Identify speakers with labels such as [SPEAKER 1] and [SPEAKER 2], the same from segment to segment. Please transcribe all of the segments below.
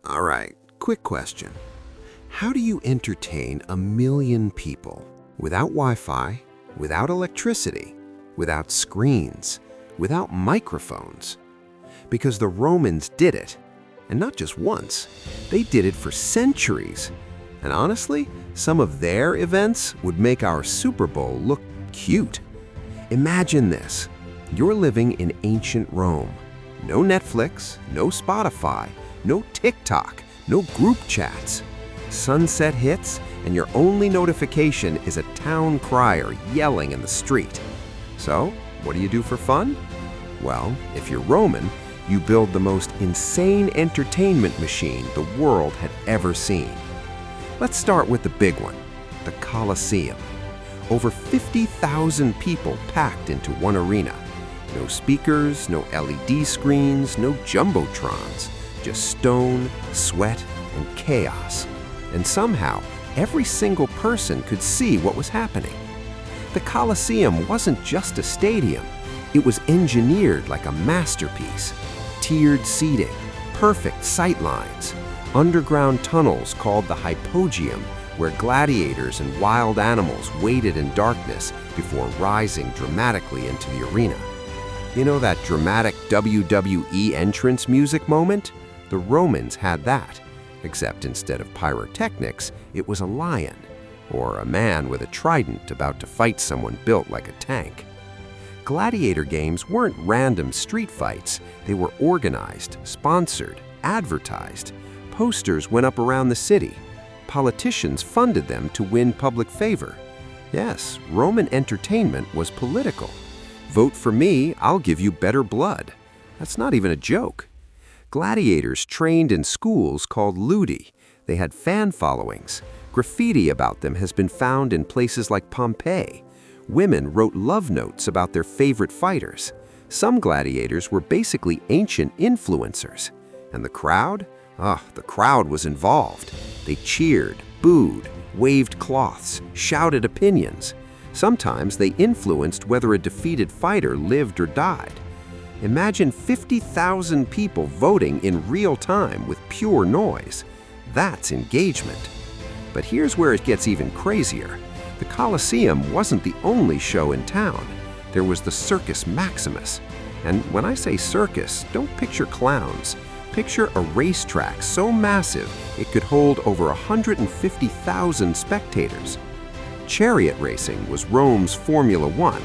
[SPEAKER 1] All right, quick question. How do you entertain 1 million people without Wi-Fi, without electricity, without screens, without microphones? Because the Romans did it, and not just once. They did it for centuries. And honestly, some of their events would make our Super Bowl look cute. Imagine this. You're living in ancient Rome. No Netflix, no Spotify, no TikTok, no group chats. Sunset hits, and your only notification is a town crier yelling in the street. So, what do you do for fun? Well, if you're Roman, you build the most insane entertainment machine the world had ever seen. Let's start with the big one, the Colosseum. Over 50,000 people packed into one arena. No speakers, no LED screens, no jumbotrons, just stone, sweat, and chaos. And somehow, every single person could see what was happening. The Colosseum wasn't just a stadium. It was engineered like a masterpiece. Tiered seating, perfect sight lines, underground tunnels called the hypogeum, where gladiators and wild animals waited in darkness before rising dramatically into the arena. You know that dramatic WWE entrance music moment? The Romans had that, except instead of pyrotechnics, it was a lion, or a man with a trident about to fight someone built like a tank. Gladiator games weren't random street fights. They were organized, sponsored, advertised. Posters went up around the city. Politicians funded them to win public favor. Yes, Roman entertainment was political. Vote for me, I'll give you better blood. That's not even a joke. Gladiators trained in schools called ludi. They had fan followings. Graffiti about them has been found in places like Pompeii. Women wrote love notes about their favorite fighters. Some gladiators were basically ancient influencers. And the crowd? The crowd was involved. They cheered, booed, waved cloths, shouted opinions. Sometimes they influenced whether a defeated fighter lived or died. Imagine 50,000 people voting in real time with pure noise. That's engagement. But here's where it gets even crazier. The Colosseum wasn't the only show in town. There was the Circus Maximus. And when I say circus, don't picture clowns. Picture a racetrack so massive it could hold over 150,000 spectators. Chariot racing was Rome's Formula One.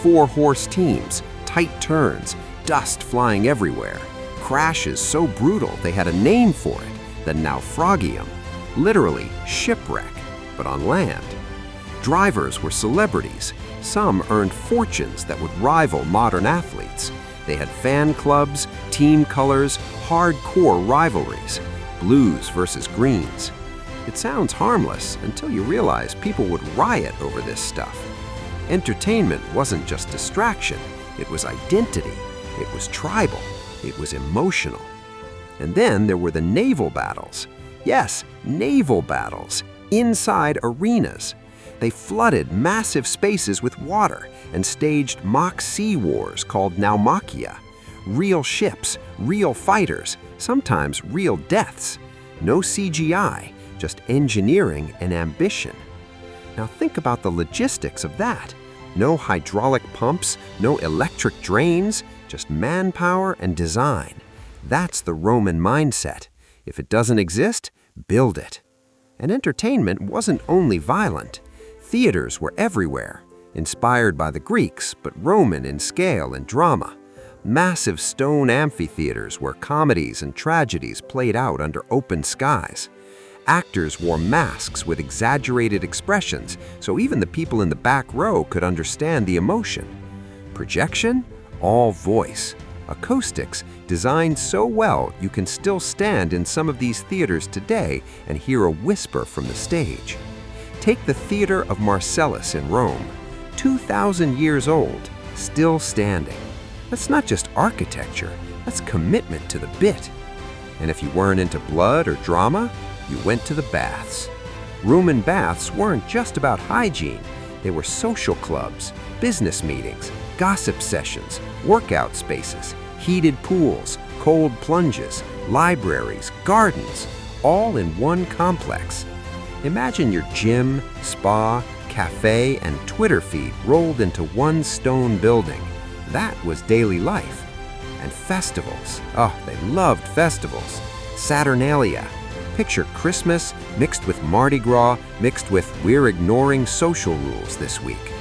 [SPEAKER 1] 4-horse teams, tight turns, dust flying everywhere. Crashes so brutal they had a name for it, the naufragium. Literally shipwreck, but on land. Drivers were celebrities. Some earned fortunes that would rival modern athletes. They had fan clubs, team colors, hardcore rivalries, blues versus greens. It sounds harmless until you realize people would riot over this stuff. Entertainment wasn't just distraction, it was identity, it was tribal, it was emotional. And then there were the naval battles. Yes, naval battles, inside arenas. They flooded massive spaces with water and staged mock sea wars called Naumachia. Real ships, real fighters, sometimes real deaths. No CGI, just engineering and ambition. Now think about the logistics of that. No hydraulic pumps, no electric drains, just manpower and design. That's the Roman mindset. If it doesn't exist, build it. And entertainment wasn't only violent. Theaters were everywhere, inspired by the Greeks, but Roman in scale and drama. Massive stone amphitheaters where comedies and tragedies played out under open skies. Actors wore masks with exaggerated expressions, so even the people in the back row could understand the emotion. Projection? All voice. Acoustics, designed so well you can still stand in some of these theaters today and hear a whisper from the stage. Take the Theater of Marcellus in Rome, 2,000 years old, still standing. That's not just architecture, that's commitment to the bit. And if you weren't into blood or drama, you went to the baths. Roman baths weren't just about hygiene, they were social clubs, business meetings, gossip sessions, workout spaces, heated pools, cold plunges, libraries, gardens, all in one complex. Imagine your gym, spa, cafe, and Twitter feed rolled into one stone building. That was daily life. And festivals. Oh, they loved festivals. Saturnalia. Picture Christmas mixed with Mardi Gras, mixed with we're ignoring social rules this week.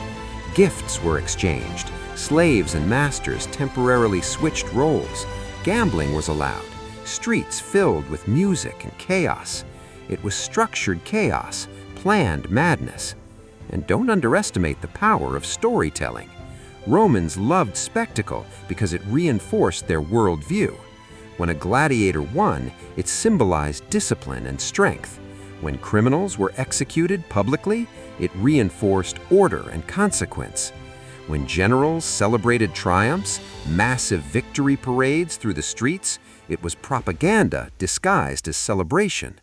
[SPEAKER 1] Gifts were exchanged. Slaves and masters temporarily switched roles. Gambling was allowed. Streets filled with music and chaos. It was structured chaos, planned madness. And don't underestimate the power of storytelling. Romans loved spectacle because it reinforced their worldview. When a gladiator won, it symbolized discipline and strength. When criminals were executed publicly, it reinforced order and consequence. When generals celebrated triumphs, massive victory parades through the streets, it was propaganda disguised as celebration.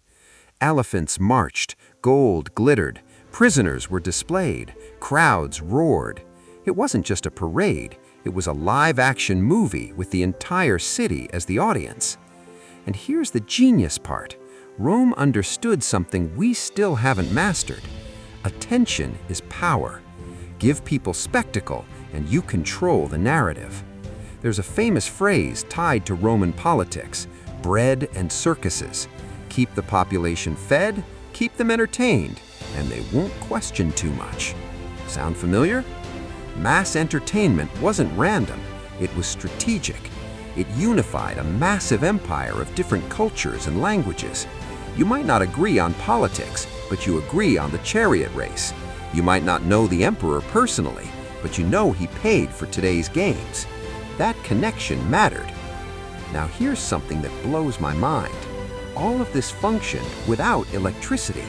[SPEAKER 1] Elephants marched, gold glittered, prisoners were displayed, crowds roared. It wasn't just a parade, it was a live-action movie with the entire city as the audience. And here's the genius part. Rome understood something we still haven't mastered. Attention is power. Give people spectacle, and you control the narrative. There's a famous phrase tied to Roman politics, bread and circuses. Keep the population fed, keep them entertained, and they won't question too much. Sound familiar? Mass entertainment wasn't random, it was strategic. It unified a massive empire of different cultures and languages. You might not agree on politics, but you agree on the chariot race. You might not know the emperor personally, but you know he paid for today's games. That connection mattered. Now here's something that blows my mind. All of this functioned without electricity.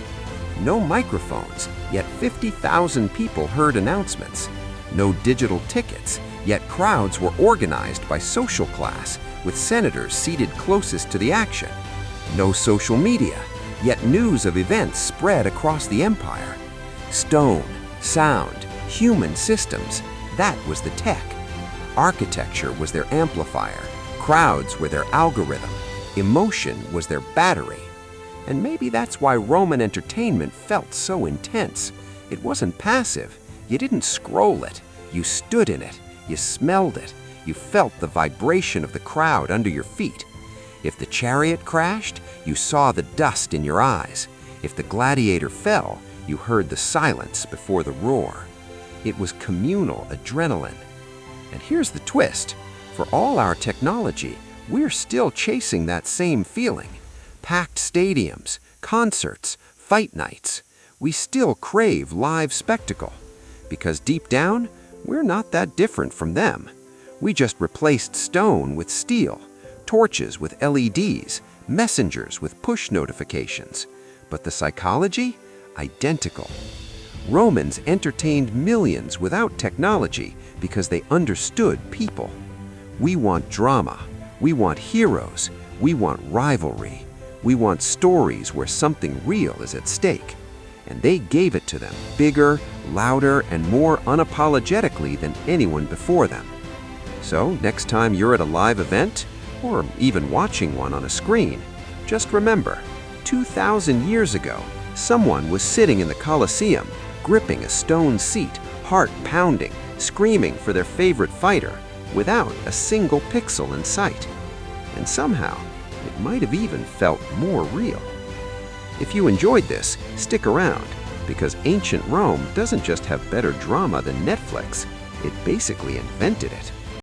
[SPEAKER 1] No microphones, yet 50,000 people heard announcements. No digital tickets, yet crowds were organized by social class, with senators seated closest to the action. No social media, yet news of events spread across the empire. Stone, sound, human systems, that was the tech. Architecture was their amplifier, crowds were their algorithm, emotion was their battery. And maybe that's why Roman entertainment felt so intense. It wasn't passive. You didn't scroll it. You stood in it. You smelled it. You felt the vibration of the crowd under your feet. If the chariot crashed, you saw the dust in your eyes. If the gladiator fell, you heard the silence before the roar. It was communal adrenaline. And here's the twist. For all our technology, we're still chasing that same feeling. Packed stadiums, concerts, fight nights. We still crave live spectacle. Because deep down, we're not that different from them. We just replaced stone with steel, torches with LEDs, messengers with push notifications. But the psychology? Identical. Romans entertained millions without technology because they understood people. We want drama. We want heroes. We want rivalry. We want stories where something real is at stake. And they gave it to them bigger, louder, and more unapologetically than anyone before them. So next time you're at a live event, or even watching one on a screen, just remember, 2,000 years ago, someone was sitting in the Colosseum, gripping a stone seat, heart pounding, screaming for their favorite fighter, without a single pixel in sight. And somehow, it might have even felt more real. If you enjoyed this, stick around, because ancient Rome doesn't just have better drama than Netflix, it basically invented it.